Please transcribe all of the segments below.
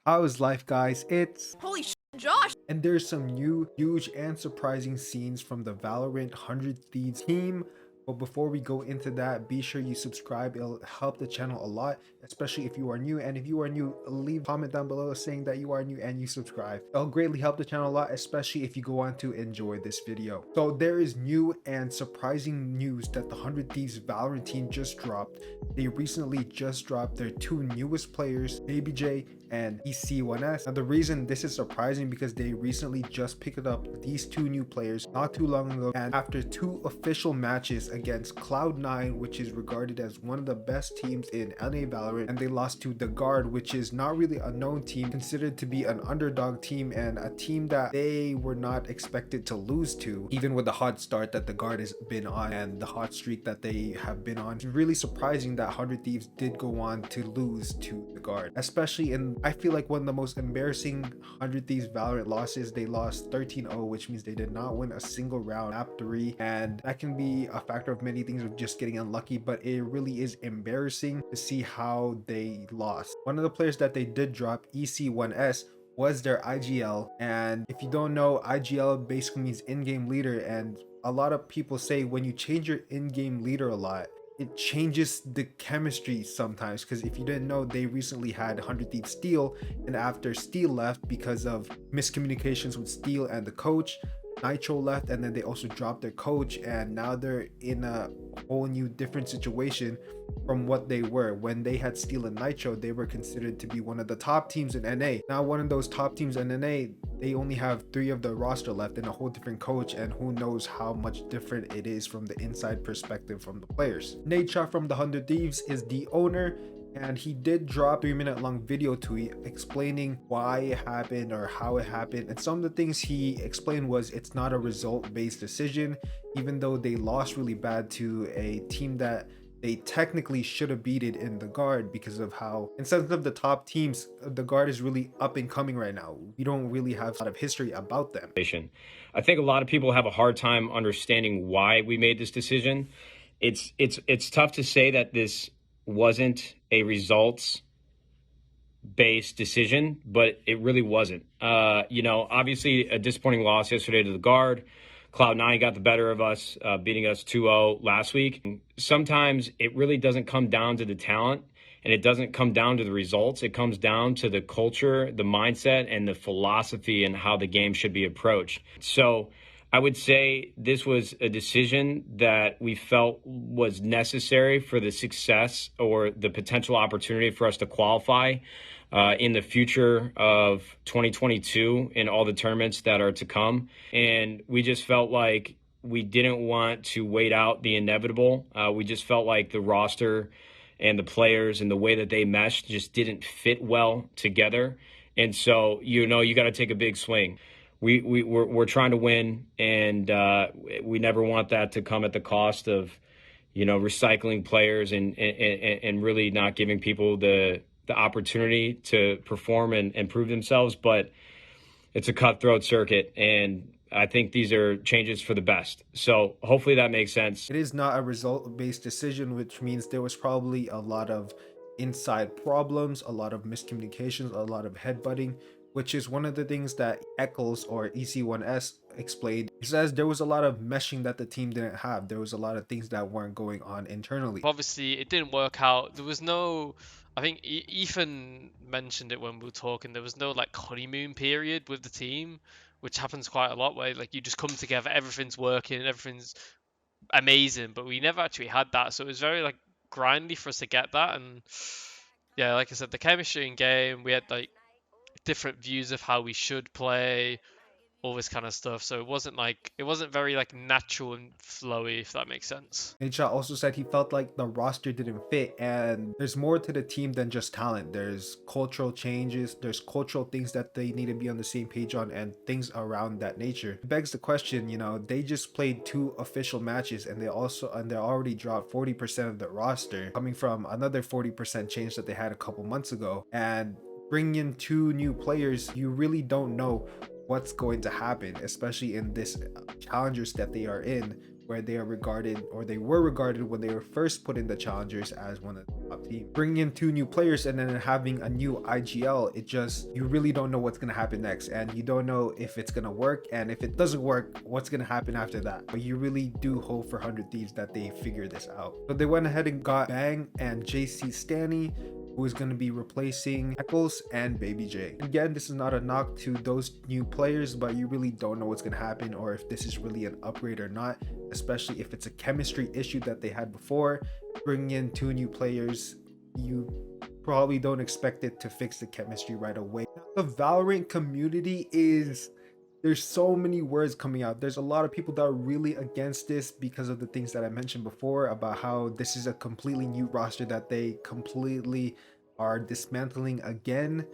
How's life, guys? It's Holy shit, Josh! and there's some new, huge and surprising scenes from the Valorant 100 Thieves team. But before we go into that, be sure you subscribe. It'll help the channel a lot, especially if you are new. And if you are new, leave a comment down below saying that you are new and you subscribe. It'll greatly help the channel a lot, especially if you go on to enjoy this video. So there is new and surprising news that the 100 Thieves Valorant team just dropped. They recently just dropped their two newest players, BabyJ and EC1S. Now the reason this is surprising because they recently just picked up these two new players not too long ago, and after two official matches against Cloud9, which is regarded as one of the best teams in LA Valorant, and they lost to the Guard, which is not really a known team, considered to be an underdog team and a team that they were not expected to lose to, even with the hot start that the Guard has been on and the hot streak that they have been on. It's really surprising that 100 Thieves did go on to lose to the Guard, especially in, I feel like, one of the most embarrassing 100 Thieves Valorant losses. They lost 13-0, which means they did not win a single round, map 3, and that can be a factor of many things, of just getting unlucky, but it really is embarrassing to see how they lost. One of the players that they did drop, EC1S, was their IGL, and if you don't know, IGL basically means in-game leader, and a lot of people say when you change your in-game leader a lot, it changes the chemistry sometimes. Because if you didn't know, they recently had 100 Thieves Steel, and after Steel left because of miscommunications with Steel and the coach, Nitro left, and then they also dropped their coach, and now they're in a whole new different situation from what they were. When they had Steel and Nitro, they were considered to be one of the top teams in NA. Now one of those top teams in NA, they only have 3 of the roster left and a whole different coach, and who knows how much different it is from the inside perspective from the players. Nadeshot from the 100 Thieves is the owner, and he did drop a 3-minute long video tweet explaining why it happened or how it happened, and some of the things he explained was it's not a result-based decision, even though they lost really bad to a team that they technically should have beaten in the Guard, because of how, instead of the top teams, the Guard is really up and coming right now. We don't really have a lot of history about them. I think a lot of people have a hard time understanding why we made this decision. It's tough to say that this wasn't a results based decision, but it really wasn't. Obviously a disappointing loss yesterday to the Guard. Cloud9 got the better of us, beating us 2-0 last week. Sometimes it really doesn't come down to the talent, and it doesn't come down to the results. It comes down to the culture, the mindset, and the philosophy, and how the game should be approached. So I would say this was a decision that we felt was necessary for the success or the potential opportunity for us to qualify in the future of 2022 in all the tournaments that are to come. And we just felt like we didn't want to wait out the inevitable. We just felt like the roster and the players and the way that they meshed just didn't fit well together. And so, you got to take a big swing. We're trying to win, and we never want that to come at the cost of, recycling players and really not giving people the opportunity to perform and prove themselves. But it's a cutthroat circuit, and I think these are changes for the best. So hopefully that makes sense. It is not a result-based decision, which means there was probably a lot of inside problems, a lot of miscommunications, a lot of headbutting, which is one of the things that Eccles, or EC1S, explained. He says there was a lot of meshing that the team didn't have. There was a lot of things that weren't going on internally. Obviously, it didn't work out. There was no, I think Ethan mentioned it when we were talking, there was no honeymoon period with the team, which happens quite a lot, where you just come together, everything's working, everything's amazing, but we never actually had that. So it was very grindy for us to get that. And yeah, like I said, the chemistry in game, we had different views of how we should play, all this kind of stuff. So it wasn't very natural and flowy, if that makes sense. Nadeshot also said he felt like the roster didn't fit, and there's more to the team than just talent. There's cultural changes, there's cultural things that they need to be on the same page on, and things around that nature. It begs the question, they just played 2 official matches, and they already dropped 40% of the roster, coming from another 40% change that they had a couple months ago. And bringing in 2 new players, you really don't know what's going to happen, especially in this challengers that they are in, where they are regarded, or they were regarded when they were first put in the challengers, as one of top team. Bringing in 2 new players and then having a new IGL, it just, you really don't know what's going to happen next, and you don't know if it's going to work, and if it doesn't work, what's going to happen after that. But you really do hope for 100 Thieves that they figure this out. So they went ahead and got Bang and JC Stanny, who is going to be replacing Eccles and BabyJ. Again, this is not a knock to those new players, but you really don't know what's going to happen or if this is really an upgrade or not, especially if it's a chemistry issue that they had before. Bringing in 2 new players, you probably don't expect it to fix the chemistry right away. The Valorant community is, there's so many words coming out. There's a lot of people that are really against this because of the things that I mentioned before about how this is a completely new roster that they completely are dismantling again.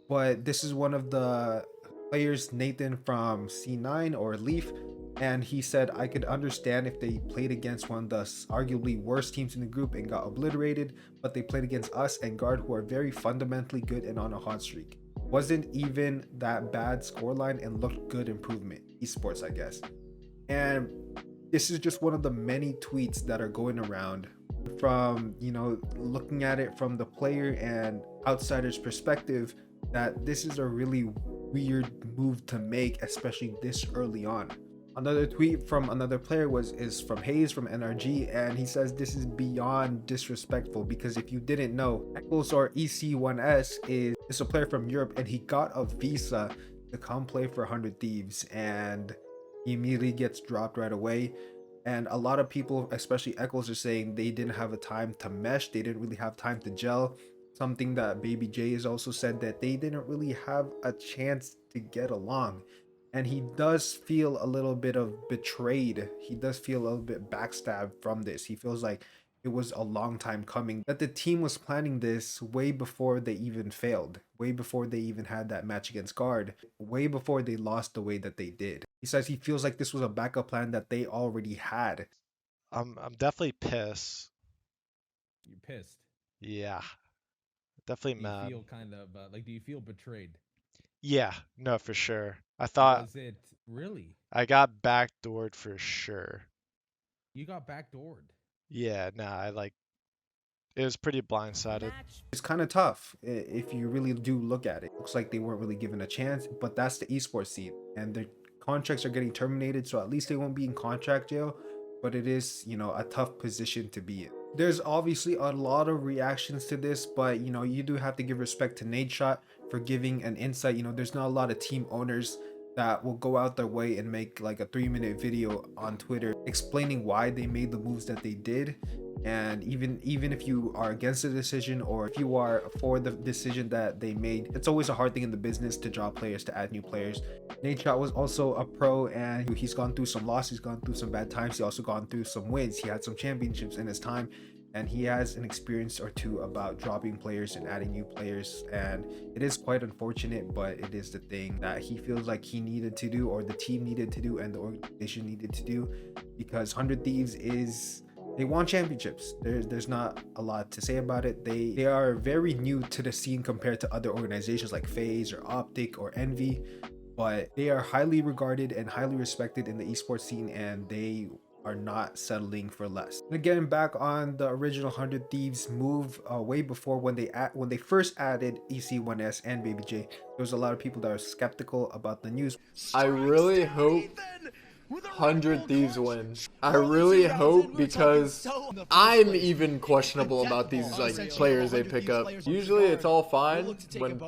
But this is one of the players, Nathan from C9 or Leaf, and he said, I could understand if they played against one of the arguably worst teams in the group and got obliterated, but they played against us and Guard, who are very fundamentally good and on a hot streak. Wasn't even that bad scoreline and looked good improvement. Esports, I guess. And this is just one of the many tweets that are going around from, you know, looking at it from the player and outsider's perspective, that this is a really weird move to make, especially this early on. Another tweet from another player is from Hayes from NRG, and he says this is beyond disrespectful, because if you didn't know, Eccles or EC1S is a player from Europe, and he got a visa to come play for 100 Thieves, and he immediately gets dropped right away. And a lot of people, especially Eccles, are saying they didn't have a time to mesh, they didn't really have time to gel. Something that BabyJ has also said, that they didn't really have a chance to get along. And he does feel a little bit of betrayed. He does feel a little bit backstabbed from this. He feels like it was a long time coming, that the team was planning this way before they even failed, way before they even had that match against Guard, way before they lost the way that they did. He says he feels like this was a backup plan that they already had. I'm definitely pissed. You're pissed. Yeah, definitely Do you mad. feel kind of like, do you feel betrayed? Yeah, no, for sure. I thought Was it really? I got backdoored for sure. You got backdoored. Yeah, nah, it was pretty blindsided. It's kind of tough if you really do look at it. Looks like they weren't really given a chance, but that's the esports scene, and their contracts are getting terminated, so at least they won't be in contract jail. But it is, you know, a tough position to be in. There's obviously a lot of reactions to this, but you know, you do have to give respect to Nadeshot for giving an insight. You know, there's not a lot of team owners that will go out their way and make like a 3-minute video on Twitter explaining why they made the moves that they did. And even if you are against the decision or if you are for the decision that they made, it's always a hard thing in the business to draw players, to add new players. Nadeshot was also a pro, and he's gone through some losses, he's gone through some bad times, he also gone through some wins, he had some championships in his time, and he has an experience or two about dropping players and adding new players. And it is quite unfortunate, but it is the thing that he feels like he needed to do, or the team needed to do, and the organization needed to do, because 100 Thieves is, they won championships. There's not a lot to say about it. They are very new to the scene compared to other organizations like FaZe or Optic or Envy, but they are highly regarded and highly respected in the esports scene, and they are not settling for less. And again, back on the original 100 Thieves move, way before when they first added EC1S and BabyJ, there was a lot of people that are skeptical about the news. I really hope 100 Thieves win. I really hope, because I'm even questionable about these like players they pick up. Usually it's all fine when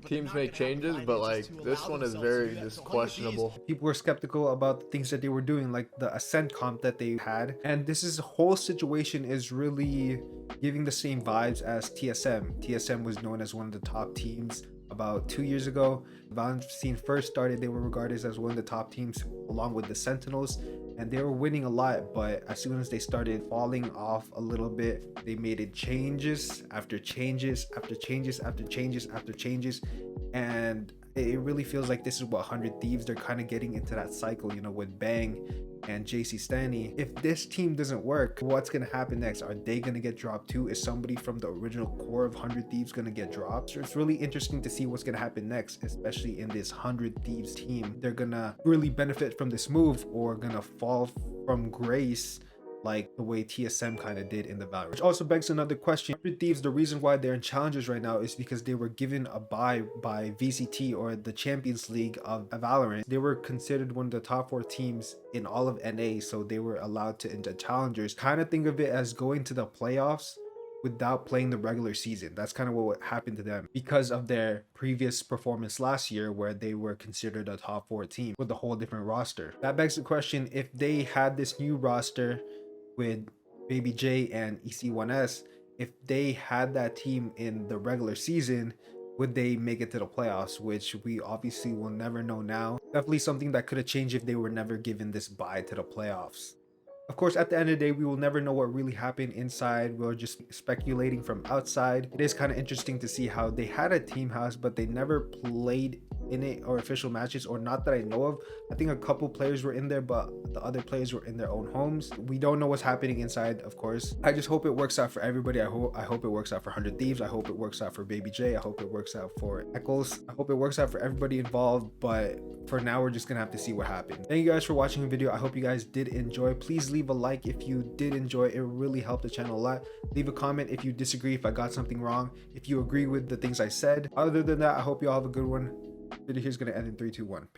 teams make changes, but like this one is very just questionable. People were skeptical about the things that they were doing, like the Ascent comp that they had, and this whole situation is really giving the same vibes as TSM. TSM was known as one of the top teams about 2 years ago. The Valorant scene first started, they were regarded as one of the top teams along with the Sentinels, and they were winning a lot. But as soon as they started falling off a little bit, they made it changes after changes after changes after changes after changes, and it really feels like this is what 100 Thieves, they're kind of getting into that cycle, you know, with Bang and JC Stanny. If this team doesn't work, what's going to happen next? Are they going to get dropped too? Is somebody from the original core of 100 Thieves going to get dropped? So it's really interesting to see what's going to happen next, especially in this 100 Thieves team. They're going to really benefit from this move, or going to fall from grace like the way TSM kind of did in the Valorant. Which also begs another question. 100 Thieves, the reason why they're in challenges right now is because they were given a bye by VCT, or the Champions League of Valorant. They were considered one of the top 4 teams in all of NA, so they were allowed to enter challengers. Kind of think of it as going to the playoffs without playing the regular season. That's kind of what happened to them because of their previous performance last year, where they were considered a top 4 team with a whole different roster. That begs the question, if they had this new roster with BabyJ and EC1S, if they had that team in the regular season, would they make it to the playoffs? Which we obviously will never know now. Definitely something that could have changed if they were never given this bye to the playoffs. Of course, at the end of the day, we will never know what really happened inside. We're just speculating from outside. It is kind of interesting to see how they had a team house, but they never played in it or official matches, or not that I know of. I think a couple players were in there, but the other players were in their own homes. We don't know what's happening inside, of course. I just hope it works out for everybody. I hope it works out for 100 Thieves. I hope it works out for BabyJ. I hope it works out for Eccles. I hope it works out for everybody involved, but for now, we're just gonna have to see what happens. Thank you guys for watching the video. I hope you guys did enjoy. Please leave a like if you did enjoy. It really helped the channel a lot. Leave a comment if you disagree, if I got something wrong, if you agree with the things I said. Other than that, I hope you all have a good one. Video here's gonna end in 3, 2, 1. Peace.